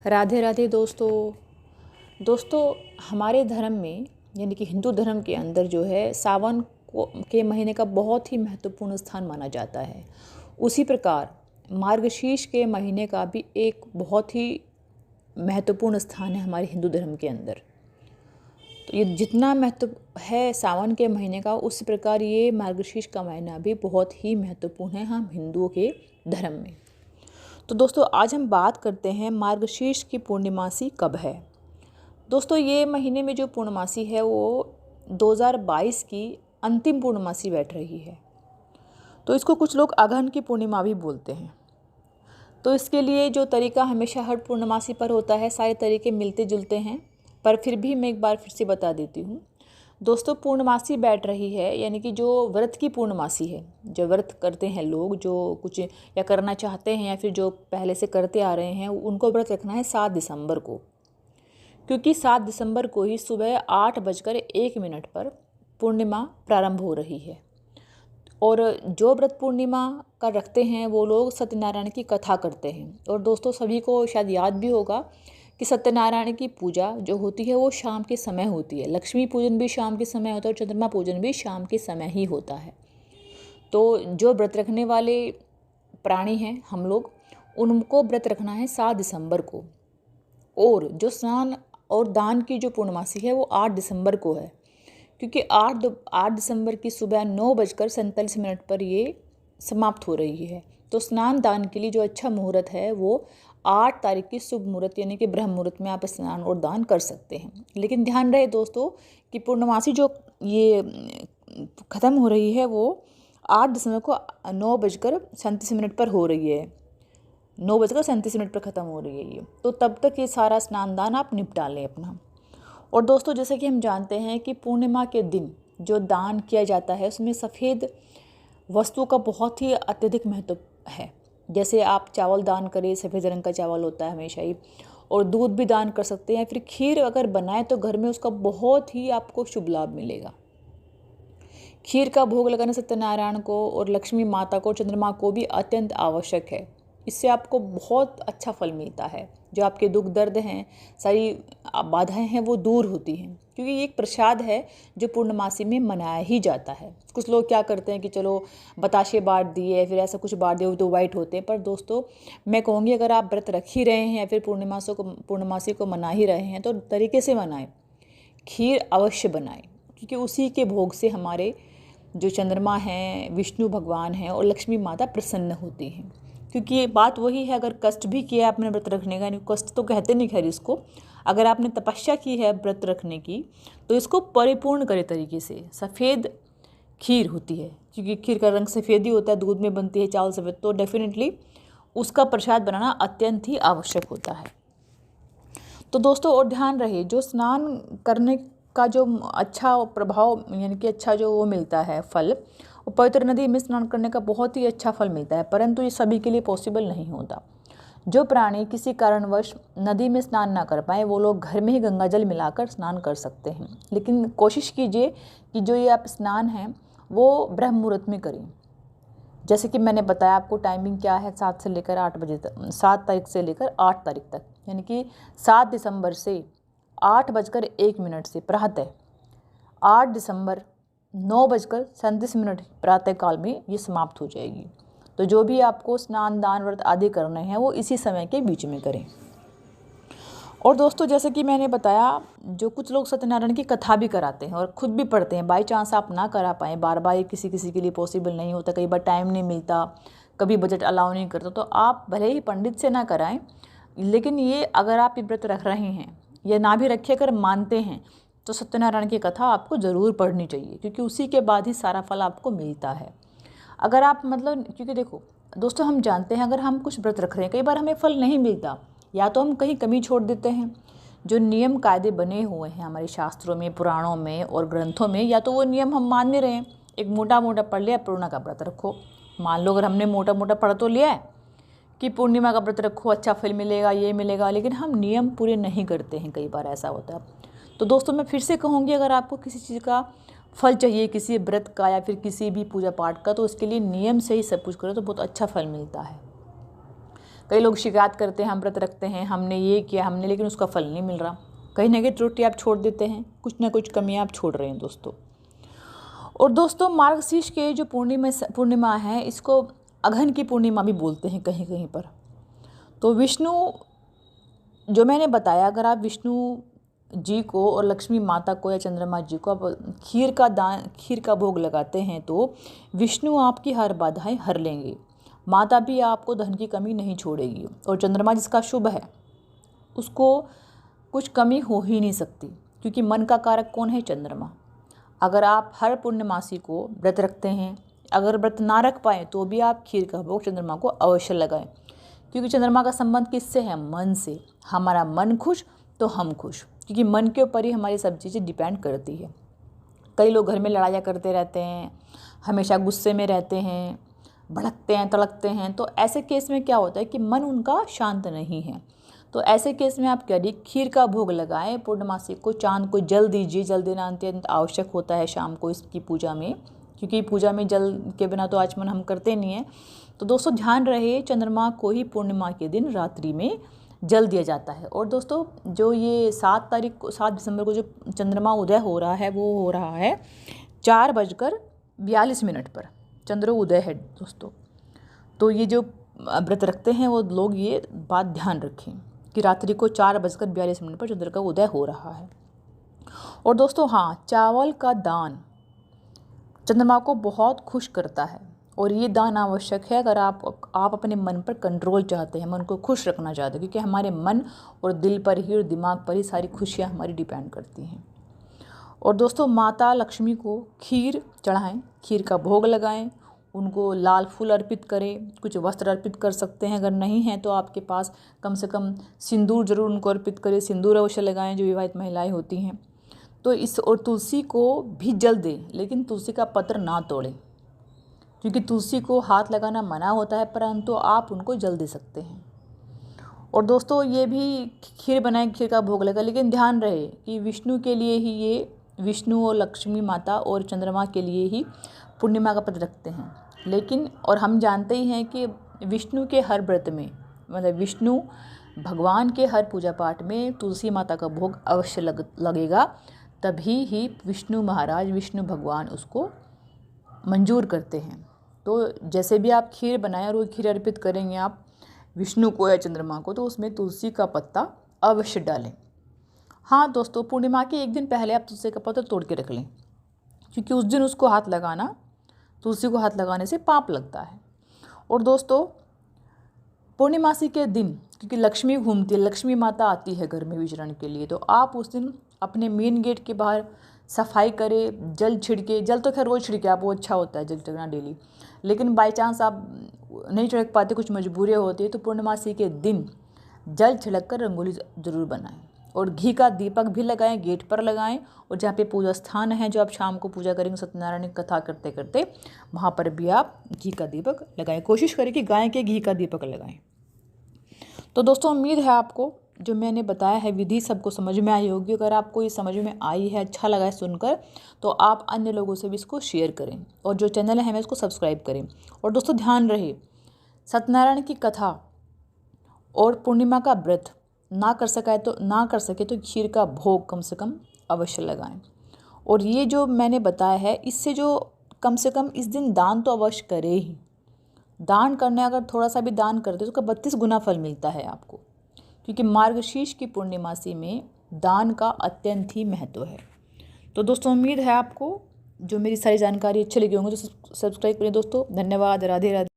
राधे राधे दोस्तों हमारे धर्म में यानी कि हिंदू धर्म के अंदर जो है सावन के महीने का बहुत ही महत्वपूर्ण स्थान माना जाता है। उसी प्रकार मार्गशीर्ष के महीने का भी एक बहुत ही महत्वपूर्ण स्थान है हमारे हिंदू धर्म के अंदर। तो ये जितना महत्व है सावन के महीने का, उस प्रकार ये मार्गशीर्ष का महीना भी बहुत ही महत्वपूर्ण है हम हिंदुओं के धर्म में। तो दोस्तों आज हम बात करते हैं मार्गशीर्ष की पूर्णिमासी कब है। दोस्तों ये महीने में जो पूर्णमासी है वो 2022 की अंतिम पूर्णमासी बैठ रही है। तो इसको कुछ लोग अगहन की पूर्णिमा भी बोलते हैं। तो इसके लिए जो तरीका हमेशा हर पूर्णमासी पर होता है, सारे तरीके मिलते जुलते हैं, पर फिर भी मैं एक बार फिर से बता देती हूँ। दोस्तों पूर्णमासी बैठ रही है यानी कि जो व्रत की पूर्णमासी है, जो व्रत करते हैं लोग, जो कुछ या करना चाहते हैं या फिर जो पहले से करते आ रहे हैं, उनको व्रत रखना है 7 दिसंबर को, क्योंकि 7 दिसंबर को ही सुबह 8:01 पर पूर्णिमा प्रारंभ हो रही है। और जो व्रत पूर्णिमा का रखते हैं वो लोग सत्यनारायण की कथा करते हैं। और दोस्तों सभी को शायद याद भी होगा कि सत्यनारायण की पूजा जो होती है वो शाम के समय होती है। लक्ष्मी पूजन भी शाम के समय होता है और चंद्रमा पूजन भी शाम के समय ही होता है। तो जो व्रत रखने वाले प्राणी हैं हम लोग, उनको व्रत रखना है 7 दिसंबर को। और जो स्नान और दान की जो पूर्णमासी है वो 8 दिसंबर को है, क्योंकि 8 दिसंबर की सुबह 9:47 पर ये समाप्त हो रही है। तो स्नान दान के लिए जो अच्छा मुहूर्त है वो 8 तारीख की शुभ मुहूर्त यानी कि ब्रह्म मुहूर्त में आप स्नान और दान कर सकते हैं। लेकिन ध्यान रहे दोस्तों कि पूर्णमासी जो ये ख़त्म हो रही है वो 8 दिसंबर को 9:37 पर हो रही है। 9:37 पर ख़त्म हो रही है ये। तो तब तक ये सारा स्नान दान आप निपटा लें अपना। और दोस्तों जैसे कि हम जानते हैं कि पूर्णिमा के दिन जो दान किया जाता है उसमें सफ़ेद वस्तु का बहुत ही अत्यधिक महत्व है। जैसे आप चावल दान करें, सफ़ेद रंग का चावल होता है हमेशा ही, और दूध भी दान कर सकते हैं। फिर खीर अगर बनाए तो घर में उसका बहुत ही आपको शुभ लाभ मिलेगा। खीर का भोग लगाना सत्यनारायण को और लक्ष्मी माता को, चंद्रमा को भी अत्यंत आवश्यक है। इससे आपको बहुत अच्छा फल मिलता है। जो आपके दुख दर्द हैं, सारी बाधाएं हैं, वो दूर होती हैं, क्योंकि ये एक प्रसाद है जो पूर्णमासी में मनाया ही जाता है। कुछ लोग क्या करते हैं कि चलो बताशे बांट दिए, फिर ऐसा कुछ बांट दिए तो वाइट होते हैं। पर दोस्तों मैं कहूँगी अगर आप व्रत रख ही रहे हैं या फिर पूर्णमासी को मना ही रहे हैं तो तरीके से मनाएं। खीर अवश्य बनाएं, क्योंकि उसी के भोग से हमारे जो चंद्रमा हैं, विष्णु भगवान हैं और लक्ष्मी माता प्रसन्न होती हैं। क्योंकि ये बात वही है, अगर कष्ट भी किया है आपने व्रत रखने का, कष्ट तो कहते नहीं खैर इसको, अगर आपने तपस्या की है व्रत रखने की तो इसको परिपूर्ण करे तरीके से। सफ़ेद खीर होती है, क्योंकि खीर का रंग सफ़ेद ही होता है, दूध में बनती है, चावल सफ़ेद, तो डेफिनेटली उसका प्रसाद बनाना अत्यंत ही आवश्यक होता है। तो दोस्तों और ध्यान रहे, जो स्नान करने का जो अच्छा प्रभाव यानी कि अच्छा जो वो मिलता है फल, वो पवित्र नदी में स्नान करने का बहुत ही अच्छा फल मिलता है, परंतु ये सभी के लिए पॉसिबल नहीं होता। जो प्राणी किसी कारणवश नदी में स्नान ना कर पाए वो लोग घर में ही गंगा जल मिलाकर स्नान कर सकते हैं। लेकिन कोशिश कीजिए कि जो ये आप स्नान है वो ब्रह्म मुहूर्त में करें। जैसे कि मैंने बताया आपको टाइमिंग क्या है, 7 से लेकर 8 बजे तक, 7 तारीख से लेकर 8 तारीख तक, यानी कि 7 दिसंबर से 8:01 से प्रातः 8 दिसंबर 9:37 प्रातः काल में ये समाप्त हो जाएगी। तो जो भी आपको स्नान दान व्रत आदि करने हैं वो इसी समय के बीच में करें। और दोस्तों जैसे कि मैंने बताया, जो कुछ लोग सत्यनारायण की कथा भी कराते हैं और ख़ुद भी पढ़ते हैं। बाई चांस आप ना करा पाएँ, बार बार ये किसी किसी के लिए पॉसिबल नहीं होता, कई बार टाइम नहीं मिलता, कभी बजट अलाउ नहीं करता, तो आप भले ही पंडित से ना कराएं, लेकिन ये अगर आप ये व्रत रख रहे हैं या ना भी रखे अगर मानते हैं तो सत्यनारायण की कथा आपको ज़रूर पढ़नी चाहिए, क्योंकि उसी के बाद ही सारा फल आपको मिलता है। अगर आप क्योंकि देखो दोस्तों हम जानते हैं अगर हम कुछ व्रत रख रहे हैं, कई बार हमें फल नहीं मिलता, या तो हम कहीं कमी छोड़ देते हैं। जो नियम कायदे बने हुए हैं हमारे शास्त्रों में, पुराणों में और ग्रंथों में, या तो वो नियम हम मान नहीं रहे हैं। एक मोटा मोटा पढ़ लिया पूर्णिमा का व्रत रखो, मान लो अगर हमने मोटा मोटा पढ़ तो लिया है कि पूर्णिमा का व्रत रखो, अच्छा फल मिलेगा, ये मिलेगा, लेकिन हम नियम पूरे नहीं करते हैं, कई बार ऐसा होता है। तो दोस्तों मैं फिर से कहूँगी, अगर आपको किसी चीज़ का फल चाहिए, किसी व्रत का या फिर किसी भी पूजा पाठ का, तो उसके लिए नियम से ही सब कुछ करो तो बहुत अच्छा फल मिलता है। कई लोग शिकायत करते हैं हम व्रत रखते हैं, हमने ये किया हमने, लेकिन उसका फल नहीं मिल रहा। कहीं ना कहीं त्रुटि आप छोड़ देते हैं, कुछ ना कुछ कमियाँ आप छोड़ रहे हैं दोस्तों। और दोस्तों मार्गशीर्ष के जो पूर्णिमा है, इसको अघन की पूर्णिमा भी बोलते हैं कहीं कहीं पर। तो विष्णु, जो मैंने बताया, अगर आप विष्णु जी को और लक्ष्मी माता को या चंद्रमा जी को आप खीर का भोग लगाते हैं तो विष्णु आपकी हर बाधाएं हर लेंगे, माता भी आपको धन की कमी नहीं छोड़ेगी, और चंद्रमा जिसका शुभ है उसको कुछ कमी हो ही नहीं सकती, क्योंकि मन का कारक कौन है? चंद्रमा। अगर आप हर पूर्णमासी को व्रत रखते हैं, अगर व्रत ना रख पाए तो भी आप खीर का भोग चंद्रमा को अवश्य लगाएं, क्योंकि चंद्रमा का संबंध किससे है? मन से। हमारा मन खुश तो हम खुश, क्योंकि मन के ऊपर ही हमारी सब चीज़ें डिपेंड करती है। कई लोग घर में लड़ाइयाँ करते रहते हैं, हमेशा गुस्से में रहते हैं, भड़कते हैं, तड़कते हैं, तो ऐसे केस में क्या होता है कि मन उनका शांत नहीं है। तो ऐसे केस में आप करिए, खीर का भोग लगाएं पूर्णमासी को, चांद को जल दीजिए। जल देना अत्यंत आवश्यक होता है शाम को इसकी पूजा में, क्योंकि पूजा में जल के बिना तो आचमन हम करते नहीं हैं। तो दोस्तों ध्यान रहे, चंद्रमा को ही पूर्णिमा के दिन रात्रि में जल दिया जाता है। और दोस्तों जो ये 7 दिसंबर को जो चंद्रमा उदय हो रहा है, वो हो रहा है 4:42 पर चंद्रोदय है दोस्तों। तो ये जो व्रत रखते हैं वो लोग ये बात ध्यान रखें कि रात्रि को 4:42 पर चंद्र का उदय हो रहा है। और दोस्तों हाँ, चावल का दान चंद्रमा को बहुत खुश करता है, और ये दान आवश्यक है अगर आप अपने मन पर कंट्रोल चाहते हैं, मन को खुश रखना चाहते हैं, क्योंकि हमारे मन और दिल पर ही और दिमाग पर ही सारी खुशियाँ हमारी डिपेंड करती हैं। और दोस्तों माता लक्ष्मी को खीर चढ़ाएं, खीर का भोग लगाएं, उनको लाल फूल अर्पित करें, कुछ वस्त्र अर्पित कर सकते हैं, अगर नहीं है तो आपके पास कम से कम सिंदूर जरूर उनको अर्पित करें, सिंदूर अवश्य लगाएं जो विवाहित महिलाएं होती हैं। तो और तुलसी को भी जल दें, लेकिन तुलसी का पत्र ना तोड़ें, क्योंकि तुलसी को हाथ लगाना मना होता है, परंतु आप उनको जल दे सकते हैं। और दोस्तों ये भी खीर बनाएं, खीर का भोग लगा, लेकिन ध्यान रहे कि विष्णु के लिए ही ये, विष्णु और लक्ष्मी माता और चंद्रमा के लिए ही पूर्णिमा का व्रत रखते हैं। लेकिन और हम जानते ही हैं कि विष्णु के हर व्रत में, मतलब विष्णु भगवान के हर पूजा पाठ में तुलसी माता का भोग अवश्य लगेगा, तभी ही विष्णु महाराज, विष्णु भगवान उसको मंजूर करते हैं। तो जैसे भी आप खीर बनाएं और वो खीर अर्पित करेंगे आप विष्णु को या चंद्रमा को, तो उसमें तुलसी का पत्ता अवश्य डालें। हाँ दोस्तों, पूर्णिमा के एक दिन पहले आप तुलसी का पत्ता तोड़ के रख लें, क्योंकि उस दिन उसको हाथ लगाना, तुलसी को हाथ लगाने से पाप लगता है। और दोस्तों पूर्णिमासी के दिन, क्योंकि लक्ष्मी घूमती है, लक्ष्मी माता आती है घर में विचरण के लिए, तो आप उस दिन अपने मेन गेट के बाहर सफाई करें, जल छिड़के। जल तो खैर रोज़ छिड़के आप, वो अच्छा होता है जल छिड़कना डेली, लेकिन बाई चांस आप नहीं छिड़क पाते, कुछ मजबूरियाँ होती है, तो पूर्णिमासी के दिन जल छिड़क कर रंगोली ज़रूर बनाएं। और घी का दीपक भी लगाएं, गेट पर लगाएं, और जहाँ पे पूजा स्थान है, जो आप शाम को पूजा करेंगे सत्यनारायण की कथा करते करते, वहाँ पर भी आप घी का दीपक लगाएं। कोशिश करें कि गाय के घी का दीपक लगाएं। तो दोस्तों उम्मीद है आपको जो मैंने बताया है विधि सबको समझ में आई होगी। अगर आपको ये समझ में आई है, अच्छा लगा है सुनकर, तो आप अन्य लोगों से भी इसको शेयर करें, और जो चैनल है हमें इसको सब्सक्राइब करें। और दोस्तों ध्यान रहे, सत्यनारायण की कथा और पूर्णिमा का व्रत ना कर सके तो खीर का भोग कम से कम अवश्य लगाएं। और ये जो मैंने बताया है, इससे जो कम से कम इस दिन दान तो अवश्य करें ही। दान करने, अगर थोड़ा सा भी दान करते तो उसका 32 गुना फल मिलता है आपको, क्योंकि मार्गशीर्ष की पूर्णिमासी में दान का अत्यंत ही महत्व है। तो दोस्तों उम्मीद है आपको जो मेरी सारी जानकारी अच्छी लगी होंगी, तो सब्सक्राइब करें दोस्तों। धन्यवाद। राधे राधे।